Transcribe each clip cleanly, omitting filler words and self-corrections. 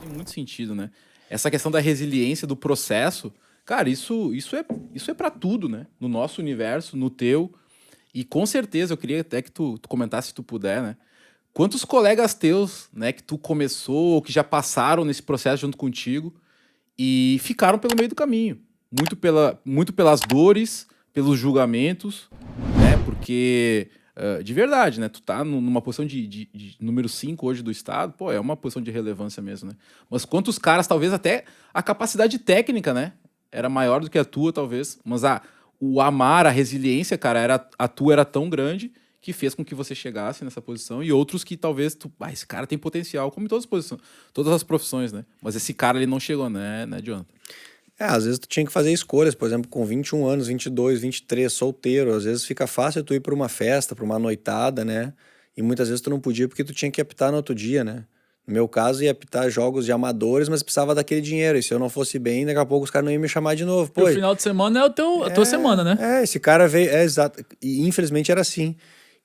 Tem muito sentido, né? Essa questão da resiliência, do processo, cara, isso é para tudo, né? No nosso universo, no teu. E com certeza, eu queria até que tu comentasse, se tu puder, né? Quantos colegas teus, né, que tu começou, ou que já passaram nesse processo junto contigo e ficaram pelo meio do caminho? Muito pelas dores, pelos julgamentos, né? Porque, de verdade, né? Tu tá numa posição de número 5 hoje do estado, pô, é uma posição de relevância mesmo, né? Mas quantos caras, talvez até a capacidade técnica, né? Era maior do que a tua, talvez. Mas o amar, a resiliência, cara, a tua era tão grande que fez com que você chegasse nessa posição, e outros que talvez esse cara tem potencial, como em todas as posições, todas as profissões, né? Mas esse cara ele não chegou, né, Jonathan? Às vezes tu tinha que fazer escolhas, por exemplo, com 21 anos, 22, 23, solteiro, às vezes fica fácil tu ir para uma festa, para uma noitada, né? E muitas vezes tu não podia porque tu tinha que apitar no outro dia, né? No meu caso, ia apitar jogos de amadores, mas precisava daquele dinheiro. E se eu não fosse bem, daqui a pouco os caras não iam me chamar de novo. Pô, o final de semana é a tua semana, né? Esse cara veio... exato. E infelizmente era assim.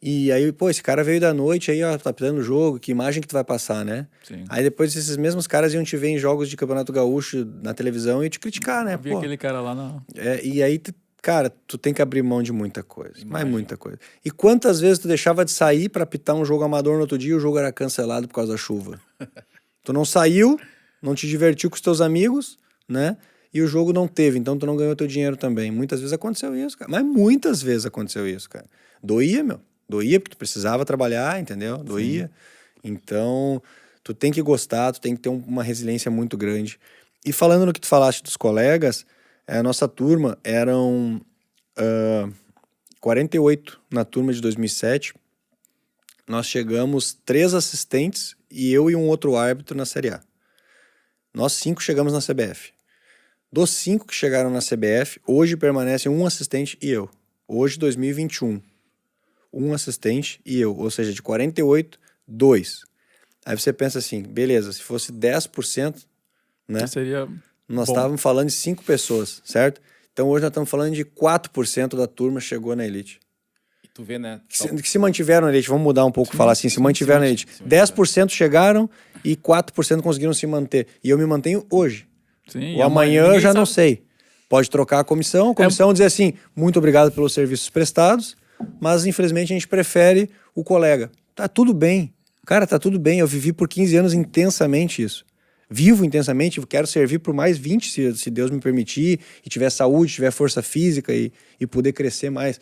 E aí, pô, esse cara veio da noite aí, ó, tá apitando o jogo, que imagem que tu vai passar, né? Sim. Aí depois esses mesmos caras iam te ver em jogos de Campeonato Gaúcho na televisão e te criticar, né? Eu vi aquele cara lá na... E aí, cara, tu tem que abrir mão de muita coisa. Mas muita coisa. E quantas vezes tu deixava de sair pra apitar um jogo amador no outro dia e o jogo era cancelado por causa da chuva? Tu não saiu, não te divertiu com os teus amigos, né? E o jogo não teve, então tu não ganhou teu dinheiro também. Muitas vezes aconteceu isso, cara. Mas muitas vezes aconteceu isso, cara. Doía, meu. Doía porque tu precisava trabalhar, entendeu? Doía. Sim. Então, tu tem que gostar, tu tem que ter uma resiliência muito grande. E falando no que tu falaste dos colegas, a nossa turma eram 48 na turma de 2007. Nós chegamos 3 assistentes e eu e um outro árbitro na Série A. Nós 5 chegamos na CBF. Dos 5 que chegaram na CBF, hoje permanecem um assistente e eu. Hoje, 2021. Um assistente e eu. Ou seja, de 48, 2. Aí você pensa assim, beleza, se fosse 10%, né? Seria nós bom. Estávamos falando de 5 pessoas, certo? Então hoje nós estamos falando de 4% da turma chegou na elite. E tu vê, né? Que se mantiveram na elite, vamos mudar um pouco, falar assim, se mantiveram na elite. 10% chegaram e 4% conseguiram se manter. E eu me mantenho hoje. Sim, o amanhã eu já não sei. Pode trocar a comissão dizer assim, muito obrigado pelos serviços prestados, mas infelizmente a gente prefere o colega. Tá tudo bem. Cara, tá tudo bem. Eu vivi por 15 anos intensamente isso. Vivo intensamente, quero servir por mais 20, se Deus me permitir, e tiver saúde, tiver força física e poder crescer mais.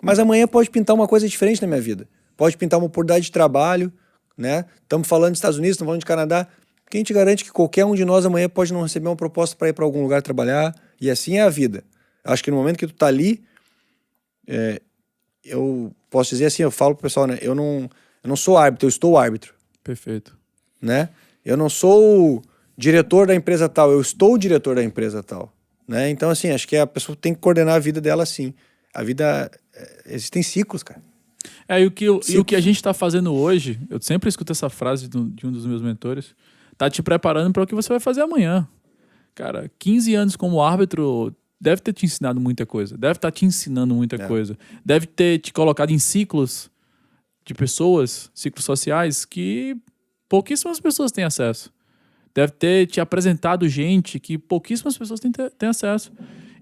Mas amanhã pode pintar uma coisa diferente na minha vida. Pode pintar uma oportunidade de trabalho, né? Estamos falando dos Estados Unidos, estamos falando de Canadá. Quem te garante que qualquer um de nós amanhã pode não receber uma proposta para ir para algum lugar trabalhar? E assim é a vida. Acho que no momento que tu tá ali, eu posso dizer assim, eu falo pro pessoal, né? Eu não sou árbitro, eu estou árbitro. Perfeito. Né? Eu não sou o diretor da empresa tal, eu estou o diretor da empresa tal. Né? Então, assim, acho que a pessoa tem que coordenar a vida dela assim. A vida... existem ciclos, cara. E o que a gente tá fazendo hoje, eu sempre escuto essa frase de um dos meus mentores, tá te preparando para o que você vai fazer amanhã. Cara, 15 anos como árbitro deve ter te ensinado muita coisa, deve estar te ensinando muita coisa, deve ter te colocado em ciclos de pessoas, ciclos sociais que pouquíssimas pessoas têm acesso. Deve ter te apresentado gente que pouquíssimas pessoas têm acesso.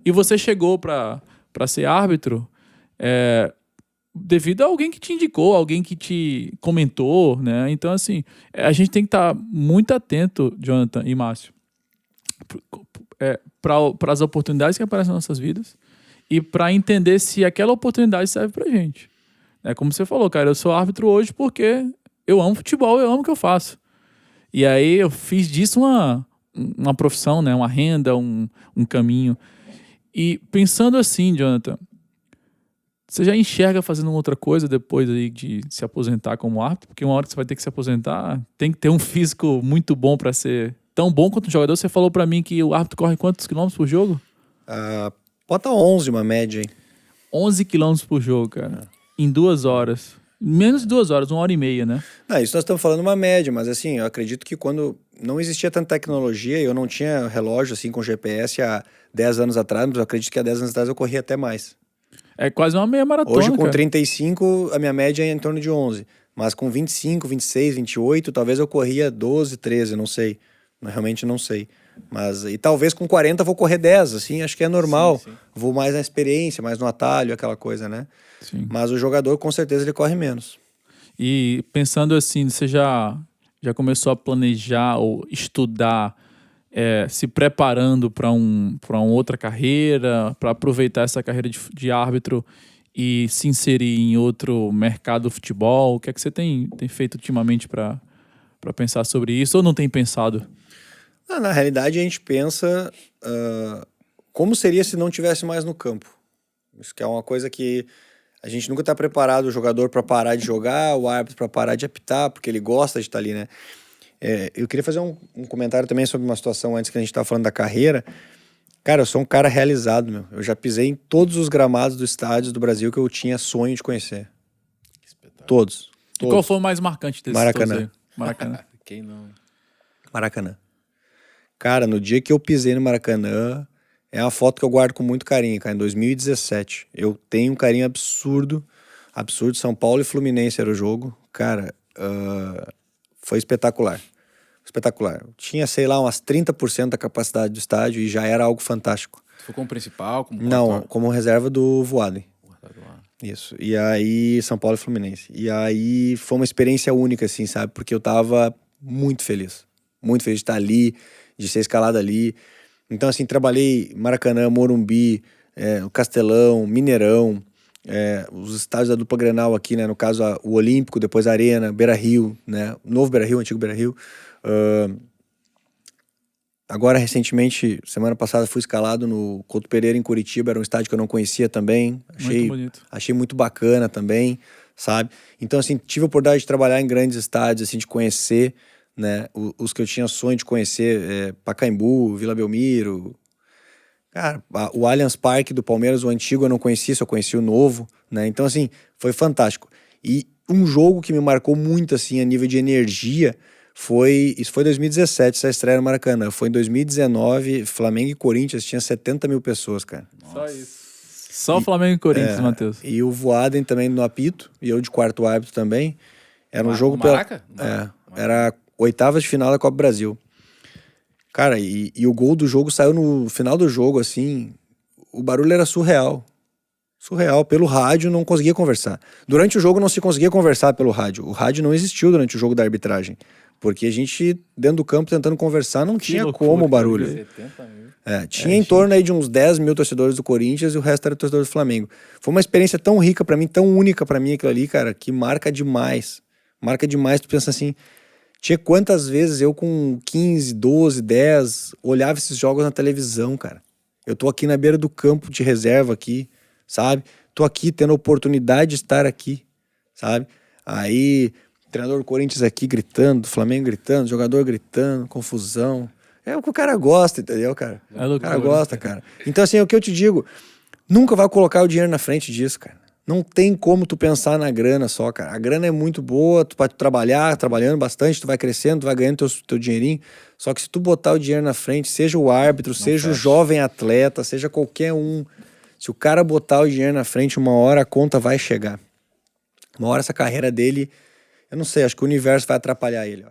E você chegou para ser árbitro devido a alguém que te indicou, alguém que te comentou, né? Então, assim, a gente tem que estar muito atento, Jonathan e Márcio, para as oportunidades que aparecem nas nossas vidas e para entender se aquela oportunidade serve pra gente. Como você falou, cara, eu sou árbitro hoje porque eu amo futebol, eu amo o que eu faço. E aí eu fiz disso uma profissão, né? Uma renda, um caminho. E pensando assim, Jonathan, você já enxerga fazendo outra coisa depois aí de se aposentar como árbitro? Porque uma hora que você vai ter que se aposentar, tem que ter um físico muito bom para ser tão bom quanto um jogador. Você falou para mim que o árbitro corre quantos quilômetros por jogo? Bota 11 uma média, hein? 11 quilômetros por jogo, cara. Em 2 horas. Menos de 2 horas, 1h30, né? Não, isso nós estamos falando uma média, mas assim, eu acredito que quando não existia tanta tecnologia, eu não tinha relógio assim com GPS há 10 anos atrás, mas eu acredito que há 10 anos atrás eu corria até mais. É quase uma meia maratona, hoje com cara. 35, a minha média é em torno de 11. Mas com 25, 26, 28, talvez eu corria 12, 13, não sei. Realmente não sei. Mas, e talvez com 40 vou correr 10, assim, acho que é normal. Sim. Vou mais na experiência, mais no atalho, aquela coisa, né? Sim. Mas o jogador, com certeza, ele corre menos. E pensando assim, você já começou a planejar ou estudar, se preparando para uma outra carreira, para aproveitar essa carreira de árbitro e se inserir em outro mercado do futebol? O que é que você tem feito ultimamente para pensar sobre isso, ou não tem pensado? Na realidade, a gente pensa como seria se não tivesse mais no campo. Isso que é uma coisa que a gente nunca está preparado, o jogador para parar de jogar, o árbitro para parar de apitar, porque ele gosta de estar ali, né? Eu queria fazer um comentário também sobre uma situação antes que a gente estava falando da carreira. Cara, eu sou um cara realizado, meu. Eu já pisei em todos os gramados dos estádios do Brasil que eu tinha sonho de conhecer. Todos. E qual foi o mais marcante desses Maracanã. todos aí? Maracanã. Quem não? Maracanã. Cara, no dia que eu pisei no Maracanã, é uma foto que eu guardo com muito carinho, cara, em 2017. Eu tenho um carinho absurdo, São Paulo e Fluminense era o jogo. Cara, foi espetacular. Espetacular. Tinha, sei lá, umas 30% da capacidade do estádio e já era algo fantástico. Tu foi como principal? Como Não, quarto? como reserva do Voaden. Isso. E aí, São Paulo e Fluminense. E aí foi uma experiência única, assim, sabe? Porque eu tava muito feliz. Muito feliz de estar ali, de ser escalado ali. Então, assim, trabalhei Maracanã, Morumbi, o Castelão, Mineirão, os estádios da dupla Grenal aqui, né? No caso, o Olímpico, depois a Arena, Beira-Rio, né? O novo Beira-Rio, o antigo Beira-Rio. Agora, recentemente, semana passada, fui escalado no Couto Pereira, em Curitiba. Era um estádio que eu não conhecia também. Muito bonito. Achei muito bacana também, sabe? Então, assim, tive a oportunidade de trabalhar em grandes estádios, assim, de conhecer, né? Os que eu tinha sonho de conhecer, Pacaembu, Vila Belmiro. Cara, o Allianz Parque do Palmeiras, o antigo eu não conhecia, só conheci o novo, né? Então, assim, foi fantástico. E um jogo que me marcou muito, assim, a nível de energia... Isso foi em 2017, essa estreia no Maracanã. Foi em 2019, Flamengo e Corinthians, tinha 70 mil pessoas, cara. Só isso. Só Flamengo e Corinthians, Matheus. E o Voaden também no apito, e eu de quarto árbitro também. Era um jogo Maraca? Era oitavas de final da Copa Brasil. Cara, e o gol do jogo saiu no final do jogo, assim, o barulho era surreal. Surreal. Pelo rádio não conseguia conversar. Durante o jogo não se conseguia conversar pelo rádio. O rádio não existiu durante o jogo da arbitragem. Porque a gente, dentro do campo, tentando conversar, não tinha loucura, como o barulho. 70 mil. Tinha em torno aí de uns 10 mil torcedores do Corinthians e o resto era torcedor do Flamengo. Foi uma experiência tão rica pra mim, tão única pra mim aquilo ali, cara, que marca demais. Marca demais. Tu pensa assim, tinha quantas vezes eu com 15, 12, 10, olhava esses jogos na televisão, cara. Eu tô aqui na beira do campo de reserva aqui, sabe? Tô aqui tendo a oportunidade de estar aqui, sabe? Aí... treinador do Corinthians aqui gritando, do Flamengo gritando, jogador gritando, confusão. É o que o cara gosta, entendeu, cara? O cara gosta, cara. Então, assim, é o que eu te digo, nunca vai colocar o dinheiro na frente disso, cara. Não tem como tu pensar na grana só, cara. A grana é muito boa, tu pode trabalhando bastante, tu vai crescendo, tu vai ganhando teu dinheirinho. Só que se tu botar o dinheiro na frente, seja o árbitro, seja o jovem atleta, seja qualquer um, se o cara botar o dinheiro na frente, uma hora a conta vai chegar. Uma hora essa carreira dele... eu não sei, acho que o universo vai atrapalhar ele, ó.